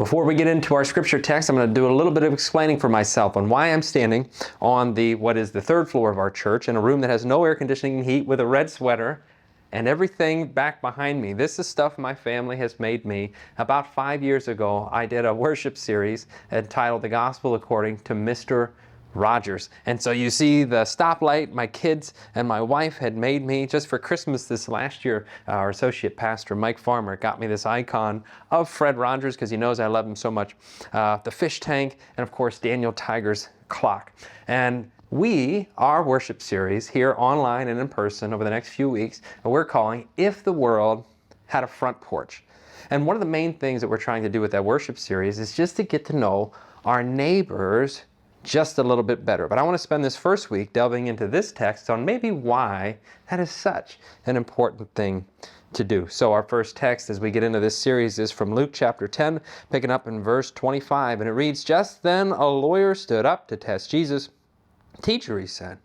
Before we get into our scripture text, I'm going to do a little bit of explaining for myself on why I'm standing on what is the third floor of our church in a room that has no air conditioning and heat with a red sweater and everything back behind me. This is stuff my family has made me. About 5 years ago, I did a worship series entitled The Gospel According to Mr. Rogers. And so you see the stoplight my kids and my wife had made me just for Christmas this last year. Our associate pastor, Mike Farmer, got me this icon of Fred Rogers because he knows I love him so much. The fish tank, and of course, Daniel Tiger's clock. And our worship series here online and in person over the next few weeks, we're calling If the World Had a Front Porch. And one of the main things that we're trying to do with that worship series is just to get to know our neighbors just a little bit better. But I want to spend this first week delving into this text on maybe why that is such an important thing to do. So our first text as we get into this series is from Luke chapter 10, picking up in verse 25. And it reads, "Just then a lawyer stood up to test Jesus. 'Teacher,' he said,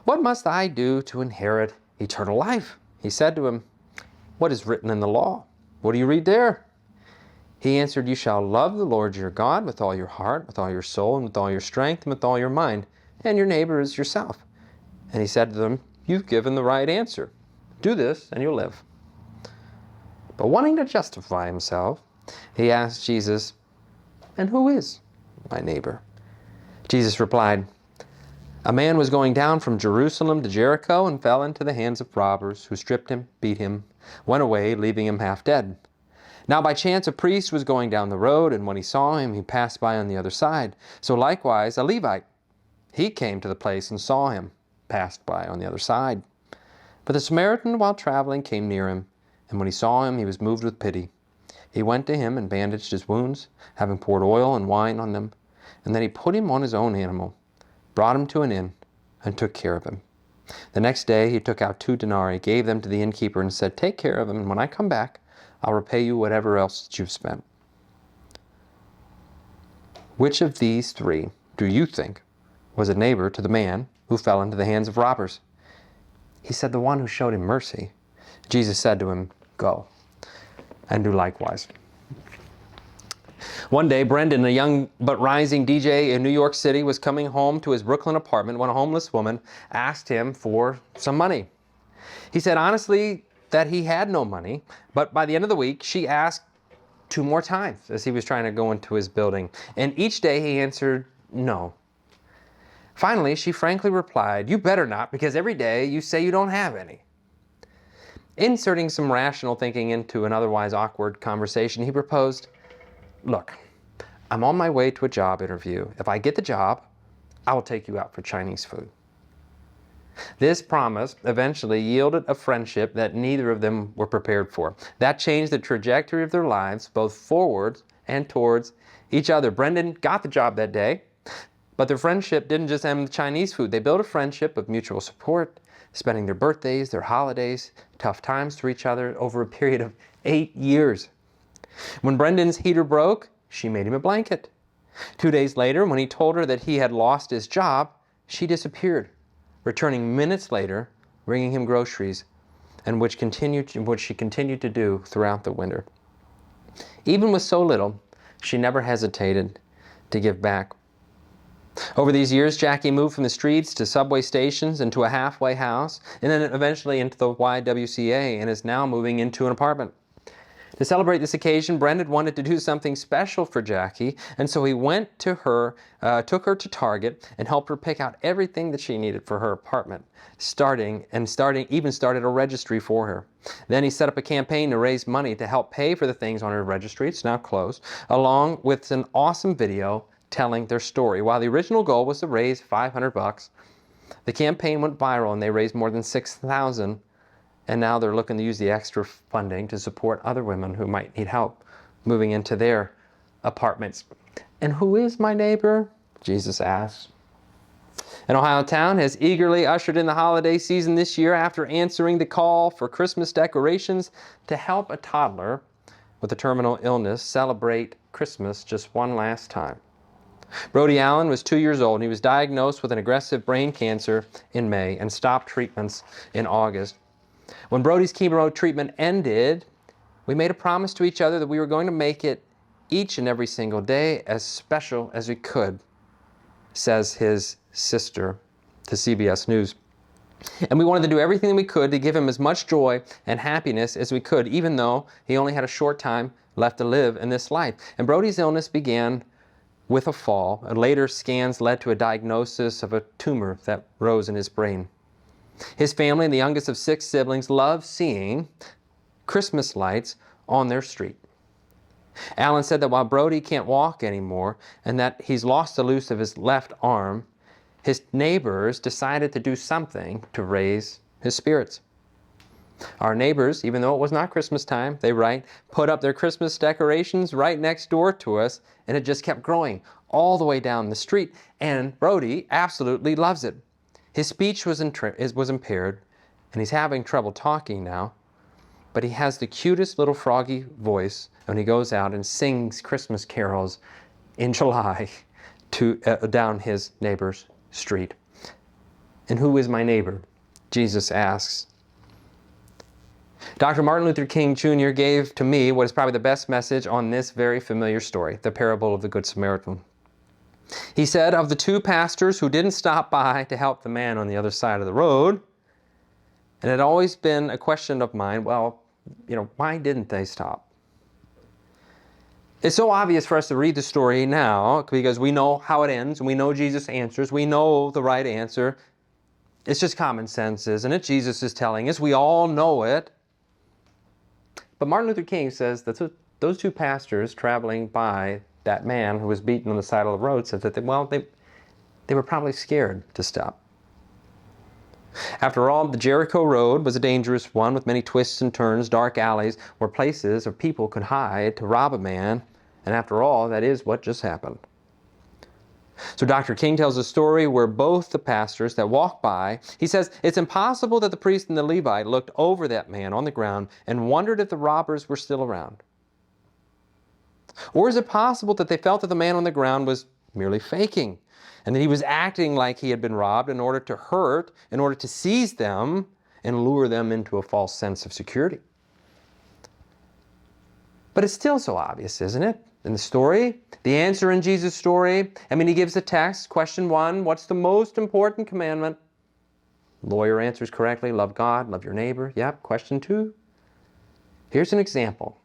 'what must I do to inherit eternal life?' He said to him, 'What is written in the law? What do you read there?' He answered, 'You shall love the Lord your God with all your heart, with all your soul, and with all your strength, and with all your mind, and your neighbor as yourself.' And he said to them, 'You've given the right answer. Do this, and you'll live.' But wanting to justify himself, he asked Jesus, 'And who is my neighbor?' Jesus replied, 'A man was going down from Jerusalem to Jericho and fell into the hands of robbers, who stripped him, beat him, went away, leaving him half dead. Now by chance a priest was going down the road, and when he saw him, he passed by on the other side. So likewise a Levite. He came to the place and saw him, passed by on the other side. But the Samaritan, while traveling, came near him, and when he saw him, he was moved with pity. He went to him and bandaged his wounds, having poured oil and wine on them, and then he put him on his own animal, brought him to an inn, and took care of him. The next day he took out 2 denarii, gave them to the innkeeper, and said, 'Take care of him, and when I come back, I'll repay you whatever else that you've spent.' Which of these 3 do you think was a neighbor to the man who fell into the hands of robbers?" He said, "The one who showed him mercy." Jesus said to him, "Go and do likewise." One day, Brendan, a young but rising DJ in New York City, was coming home to his Brooklyn apartment when a homeless woman asked him for some money. He said honestly that he had no money, but by the end of the week, she asked 2 more times as he was trying to go into his building. And each day he answered no. Finally, she frankly replied, "You better not, because every day you say you don't have any." Inserting some rational thinking into an otherwise awkward conversation, he proposed, "Look, I'm on my way to a job interview. If I get the job, I will take you out for Chinese food." This promise eventually yielded a friendship that neither of them were prepared for. That changed the trajectory of their lives, both forwards and towards each other. Brendan got the job that day, but their friendship didn't just end with Chinese food. They built a friendship of mutual support, spending their birthdays, their holidays, tough times for each other over a period of 8 years. When Brendan's heater broke, she made him a blanket. 2 days later, when he told her that he had lost his job, she disappeared, returning minutes later, bringing him groceries, and which she continued to do throughout the winter. Even with so little, she never hesitated to give back. Over these years, Jackie moved from the streets to subway stations and to a halfway house, and then eventually into the YWCA, and is now moving into an apartment. To celebrate this occasion, Brendan wanted to do something special for Jackie, and so he went to her, took her to Target and helped her pick out everything that she needed for her apartment, even started a registry for her. Then he set up a campaign to raise money to help pay for the things on her registry, it's now closed, along with an awesome video telling their story. While the original goal was to raise $500, the campaign went viral and they raised more than $6,000. And now they're looking to use the extra funding to support other women who might need help moving into their apartments. "And who is my neighbor?" Jesus asked. An Ohio town has eagerly ushered in the holiday season this year after answering the call for Christmas decorations to help a toddler with a terminal illness celebrate Christmas just one last time. Brody Allen was 2 years old and he was diagnosed with an aggressive brain cancer in May and stopped treatments in August. When Brody's chemo treatment ended, we made a promise to each other that we were going to make it each and every single day as special as we could, says his sister to CBS News. And we wanted to do everything we could to give him as much joy and happiness as we could, even though he only had a short time left to live in this life. And Brody's illness began with a fall, and later scans led to a diagnosis of a tumor that rose in his brain. His family, the youngest of 6 siblings, loved seeing Christmas lights on their street. Alan said that while Brody can't walk anymore and that he's lost the use of his left arm, his neighbors decided to do something to raise his spirits. Our neighbors, even though it was not Christmas time, they write, put up their Christmas decorations right next door to us, and it just kept growing all the way down the street. And Brody absolutely loves it. His speech was impaired, and he's having trouble talking now, but he has the cutest little froggy voice when he goes out and sings Christmas carols in July down his neighbor's street. And who is my neighbor? Jesus asks. Dr. Martin Luther King Jr. gave to me what is probably the best message on this very familiar story, the parable of the Good Samaritan. He said, of the 2 pastors who didn't stop by to help the man on the other side of the road, and it had always been a question of mine, well, why didn't they stop? It's so obvious for us to read the story now because we know how it ends and we know Jesus answers. We know the right answer. It's just common sense, isn't it? Jesus is telling us. We all know it. But Martin Luther King says that those 2 pastors traveling by that man who was beaten on the side of the road said that, they were probably scared to stop. After all, the Jericho Road was a dangerous one with many twists and turns, dark alleys where places or people could hide to rob a man. And after all, that is what just happened. So Dr. King tells a story where both the pastors that walked by, he says, it's impossible that the priest and the Levite looked over that man on the ground and wondered if the robbers were still around. Or is it possible that they felt that the man on the ground was merely faking and that he was acting like he had been robbed in order to hurt, in order to seize them and lure them into a false sense of security? But it's still so obvious, isn't it? In the story, the answer in Jesus' story, he gives the text, question 1, what's the most important commandment? Lawyer answers correctly, love God, love your neighbor. Yep, question 2. Here's an example.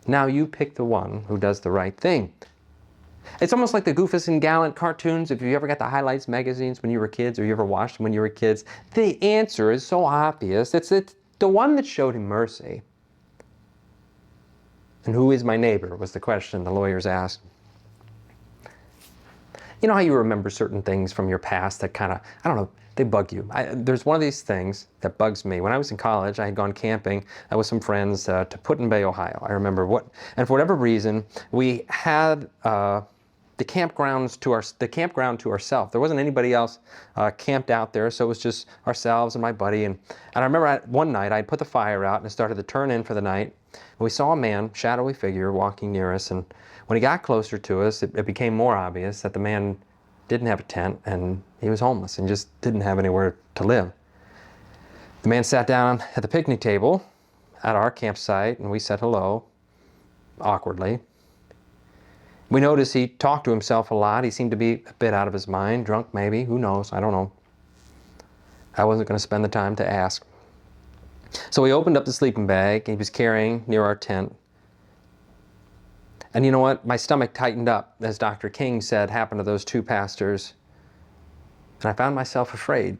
Now you pick the one who does the right thing. It's almost like the Goofus and Gallant cartoons. If you ever got the Highlights magazines when you were kids, or you ever watched them when you were kids, the answer is so obvious. It's the one that showed him mercy. And who is my neighbor was the question the lawyers asked. You know how you remember certain things from your past that kind of, they bug you. There's one of these things that bugs me. When I was in college, I had gone camping with some friends to Put-in-Bay, Ohio. I remember and for whatever reason, we had the campground to ourselves. There wasn't anybody else camped out there, so it was just ourselves and my buddy. And I remember one night I'd put the fire out and it started to turn in for the night. We saw a man, shadowy figure, walking near us, and when he got closer to us, it became more obvious that the man didn't have a tent and he was homeless and just didn't have anywhere to live. The man sat down at the picnic table at our campsite and we said hello, awkwardly. We noticed he talked to himself a lot. He seemed to be a bit out of his mind, drunk maybe, who knows, I don't know. I wasn't going to spend the time to ask. So he opened up the sleeping bag he was carrying near our tent. And you know what? My stomach tightened up, as Dr. King said happened to those 2 pastors. And I found myself afraid.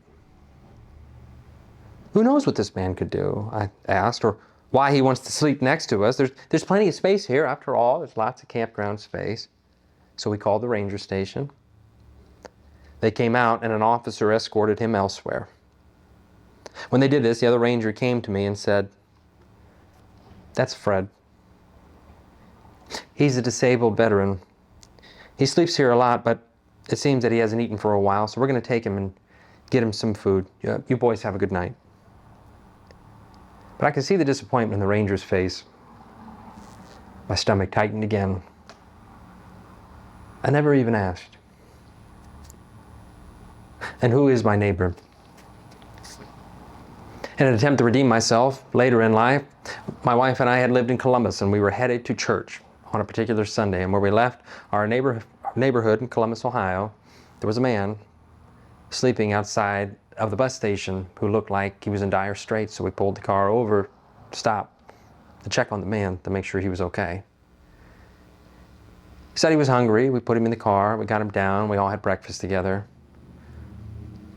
Who knows what this man could do, I asked, or why he wants to sleep next to us. There's plenty of space here, after all. There's lots of campground space. So we called the ranger station. They came out and an officer escorted him elsewhere. When they did this, the other ranger came to me and said, "That's Fred. He's a disabled veteran. He sleeps here a lot, but it seems that he hasn't eaten for a while, so we're going to take him and get him some food. You boys have a good night." But I could see the disappointment in the ranger's face. My stomach tightened again. I never even asked. And who is my neighbor? In an attempt to redeem myself later in life, my wife and I had lived in Columbus and we were headed to church. on a particular Sunday, and where we left our neighborhood in Columbus, Ohio, there was a man sleeping outside of the bus station who looked like he was in dire straits. So we pulled the car over to stop to check on the man to make sure he was okay. He said he was hungry. We put him in the car. We got him down. We all had breakfast together.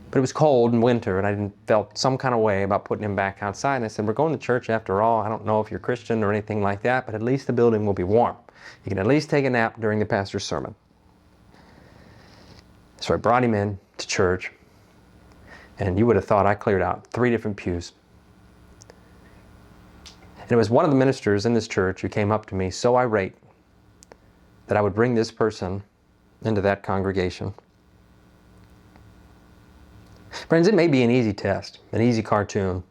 But it was cold and winter, and I felt some kind of way about putting him back outside. And I said, we're going to church after all. I don't know if you're Christian or anything like that, but at least the building will be warm. You can at least take a nap during the pastor's sermon. So I brought him in to church, and you would have thought I cleared out 3 different pews. And it was one of the ministers in this church who came up to me so irate that I would bring this person into that congregation. Friends, it may be an easy test, an easy cartoon,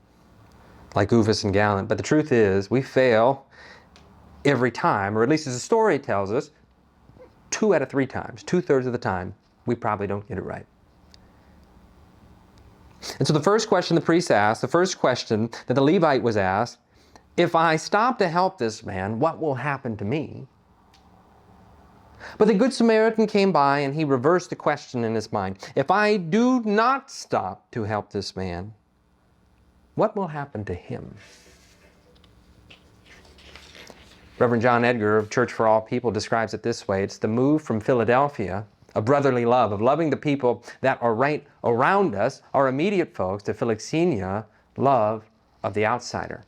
like Goofus and Gallant, but the truth is we fail every time, or at least as the story tells us, 2 out of 3 times, 2/3 of the time, we probably don't get it right. And so the first question the priest asked, the first question that the Levite was asked, if I stop to help this man, what will happen to me? But the Good Samaritan came by and he reversed the question in his mind. If I do not stop to help this man, what will happen to him? Reverend John Edgar of Church for All People describes it this way. It's the move from Philadelphia, of brotherly love, of loving the people that are right around us, our immediate folks, to Philoxenia, love of the outsider.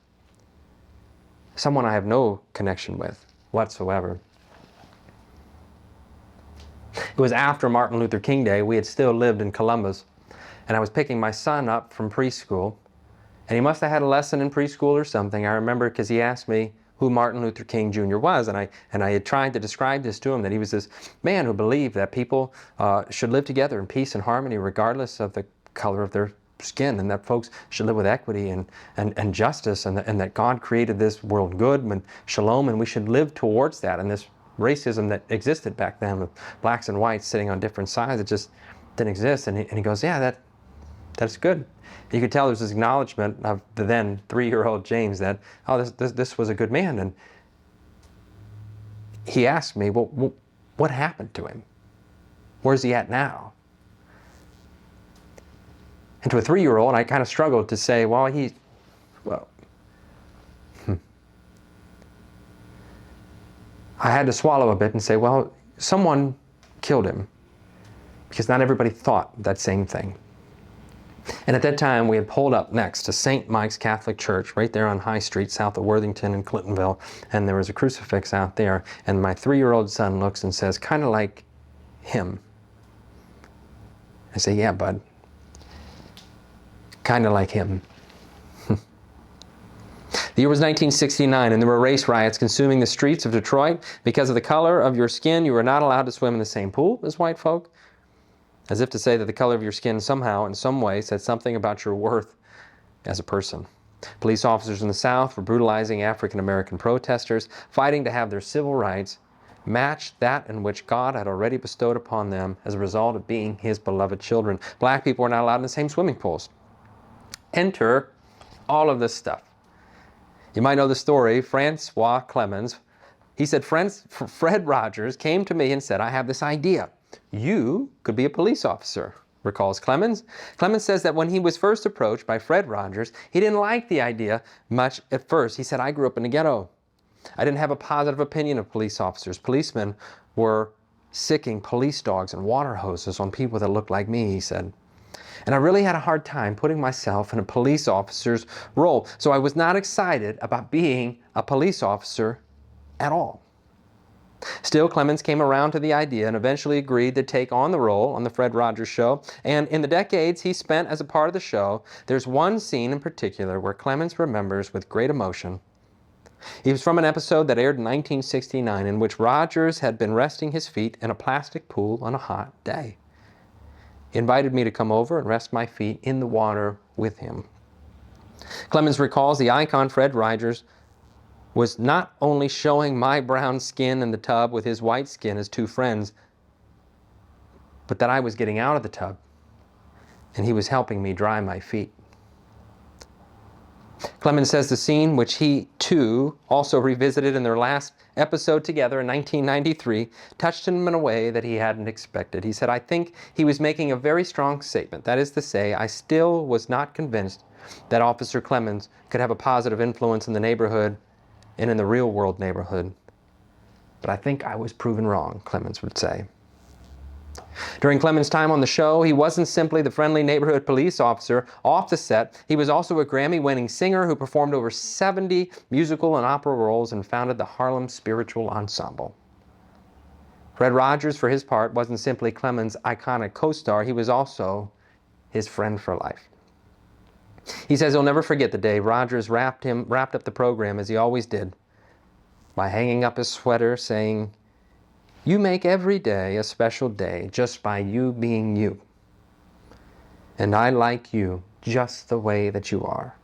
Someone I have no connection with whatsoever. It was after Martin Luther King Day. We had still lived in Columbus, and I was picking my son up from preschool, and he must have had a lesson in preschool or something. I remember because he asked me who Martin Luther King Jr. was, and I had tried to describe this to him, that he was this man who believed that people should live together in peace and harmony regardless of the color of their skin, and that folks should live with equity and justice, and that God created this world good and shalom, and we should live towards that. And this racism that existed back then with blacks and whites sitting on different sides, it just didn't exist. And he goes, yeah, that's good. You could tell there was this acknowledgement of the then 3-year-old James that, oh, this was a good man. And he asked me, well, what happened to him? Where's he at now? And to a 3-year-old, I kind of struggled to say, I had to swallow a bit and say, well, someone killed him, because not everybody thought that same thing. And at that time, we had pulled up next to St. Mike's Catholic Church, right there on High Street, south of Worthington and Clintonville, and there was a crucifix out there, and my 3-year-old son looks and says, kind of like him. I say, yeah, bud, kind of like him. The year was 1969, and there were race riots consuming the streets of Detroit. Because of the color of your skin, you were not allowed to swim in the same pool as white folk, as if to say that the color of your skin somehow, in some way, said something about your worth as a person. Police officers in the South were brutalizing African-American protesters, fighting to have their civil rights match that in which God had already bestowed upon them as a result of being His beloved children. Black people were not allowed in the same swimming pools. Enter all of this stuff. You might know the story, Francois Clemens. He said, Fred Rogers came to me and said, I have this idea. You could be a police officer, recalls Clemens. Clemens says that when he was first approached by Fred Rogers, he didn't like the idea much at first. He said, I grew up in the ghetto. I didn't have a positive opinion of police officers. Policemen were sicking police dogs and water hoses on people that looked like me, he said. And I really had a hard time putting myself in a police officer's role. So I was not excited about being a police officer at all. Still, Clemens came around to the idea and eventually agreed to take on the role on the Fred Rogers Show. And in the decades he spent as a part of the show, there's one scene in particular where Clemens remembers with great emotion. He was from an episode that aired in 1969 in which Rogers had been resting his feet in a plastic pool on a hot day. He invited me to come over and rest my feet in the water with him. Clemens recalls the icon Fred Rogers was not only showing my brown skin in the tub with his white skin as two friends, but that I was getting out of the tub and he was helping me dry my feet. Clemens says the scene, which he, too, also revisited in their last episode together in 1993, touched him in a way that he hadn't expected. He said, "I think he was making a very strong statement. That is to say, I still was not convinced that Officer Clemens could have a positive influence in the neighborhood and in the real world neighborhood. But I think I was proven wrong," Clemens would say. During Clemens' time on the show, he wasn't simply the friendly neighborhood police officer off the set. He was also a Grammy-winning singer who performed over 70 musical and opera roles and founded the Harlem Spiritual Ensemble. Fred Rogers, for his part, wasn't simply Clemens' iconic co-star. He was also his friend for life. He says he'll never forget the day Rogers wrapped up the program, as he always did, by hanging up his sweater saying, "You make every day a special day just by you being you. And I like you just the way that you are."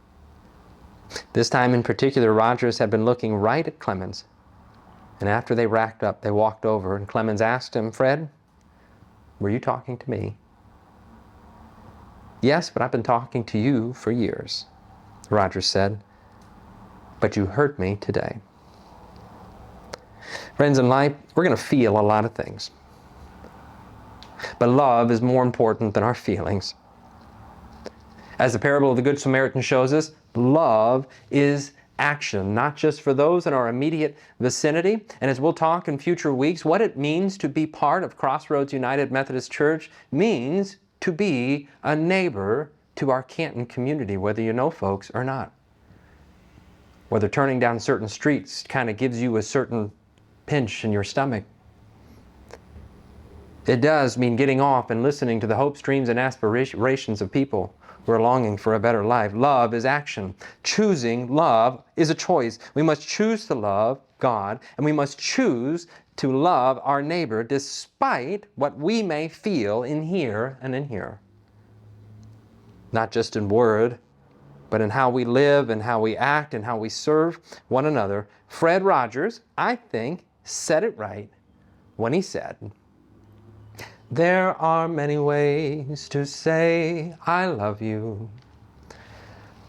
This time in particular, Rogers had been looking right at Clemens. And after they racked up, they walked over and Clemens asked him, "Fred, were you talking to me?" "Yes, but I've been talking to you for years," Rogers said. "But you hurt me today." Friends, in life, we're going to feel a lot of things. But love is more important than our feelings. As the parable of the Good Samaritan shows us, love is action, not just for those in our immediate vicinity. And as we'll talk in future weeks, what it means to be part of Crossroads United Methodist Church means to be a neighbor to our Canton community, whether you know folks or not. Whether turning down certain streets kind of gives you a certain pinch in your stomach. It does mean getting off and listening to the hopes, dreams, and aspirations of people who are longing for a better life. Love is action. Choosing love is a choice. We must choose to love God, and we must choose to love our neighbor despite what we may feel in here and in here. Not just in word, but in how we live and how we act and how we serve one another. Fred Rogers, I think, said it right when he said, "There are many ways to say I love you.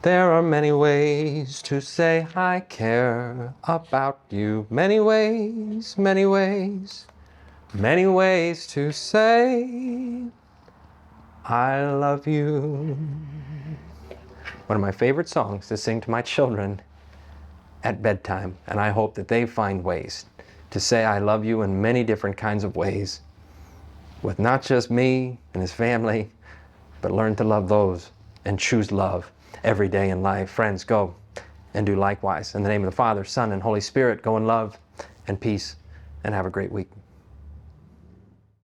There are many ways to say I care about you. Many ways, many ways, many ways to say I love you." One of my favorite songs to sing to my children at bedtime, and I hope that they find ways to say I love you in many different kinds of ways, with not just me and his family, but learn to love those and choose love every day in life. Friends, go and do likewise. In the name of the Father, Son, and Holy Spirit, go in love and peace, and have a great week.